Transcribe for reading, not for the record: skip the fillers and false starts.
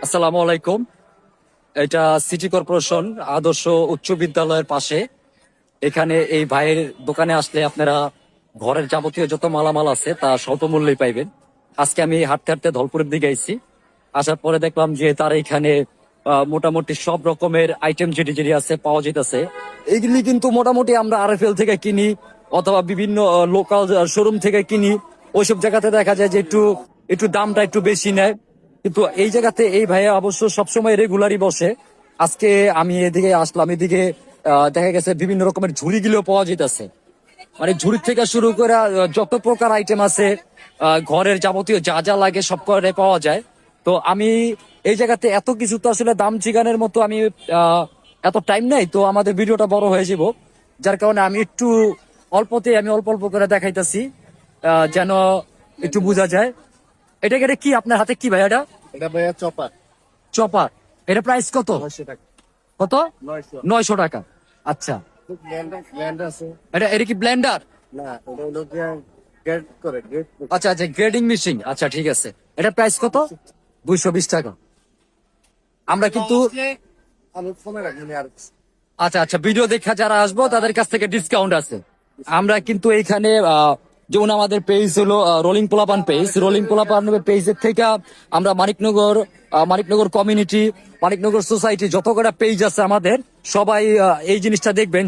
আসসালামু আলাইকুম। এটা সিটি কর্পোরেশন আদর্শ উচ্চ বিদ্যালয়ের পাশে। এখানে এই ভাইয়ের দোকানে আসলে আপনারা ঘরের যাবতীয় যত মালামাল আছে তা স্বল্প মূল্যে পাইবেন। আজকে আমি হাঁটতে হাঁটতে ধলপুরের দিকে আইছি। আসার পরে দেখলাম যে তার এখানে মোটামুটি সব রকমের আইটেম যেটি যেটি আছে পাওয়া যেতেছে। এইগুলি কিন্তু মোটামুটি আমরা আরএফএল থেকে কিনি অথবা বিভিন্ন লোকাল শোরুম থেকে কিনি। ওইসব জায়গাতে দেখা যায় যে একটু একটু দামটা একটু বেশি নেয়, কিন্তু এই জায়গাতে এই ভাইয়া অবশ্য সবসময় রেগুলারই বসে। আজকে আমি এদিকে আসলাম, এদিকে দেখা গেছে বিভিন্ন রকমের ঝুড়িগুলো পাওয়া যেতেছে। মানে ঝুড়ি থেকে শুরু করে যত প্রকার আইটেম আছে, ঘরের যাবতীয় যা যা লাগে সব করে পাওয়া যায়। তো আমি এই জায়গাতে এত কিছু তো আসলে দাম জিগানের মতো আমি এত টাইম নাই, তো আমাদের ভিডিওটা বড় হয়ে যাব। যার কারণে আমি একটু আমি অল্প অল্প করে দেখাইতেছি, যেন একটু বোঝা যায়। এটা কি আপনার হাতে কি ভাই? এটা এটা ভাইয়া চপার চপার। এটা প্রাইস কত? 900 টাকা। কত? 900। 900 টাকা। আচ্ছা, ব্লেন্ডার আছে। এটা কি ব্লেন্ডার? না, এটা হলো গিয়া গেট করে গেট। আচ্ছা আচ্ছা, গ্রেডিং মেশিন। আচ্ছা ঠিক আছে। এটা প্রাইস কত? 220 টাকা। আমরা কিন্তু আমি ফোনে রাখিনি আর। আচ্ছা আচ্ছা, ভিডিও দেখা যারা আসবো তাদের কাছ থেকে ডিসকাউন্ট আছে। আমরা কিন্তু এইখানে যেমন আমাদের পেজ হলো রোলিং পোলাপান পেজ। রোলিং পোলাপান পেজের থেকে আমরা মানিকনগর কমিউনিটি, মানিকনগর সোসাইটি যত কটা পেজ আছে আমাদের, সবাই এই জিনিসটা দেখবেন।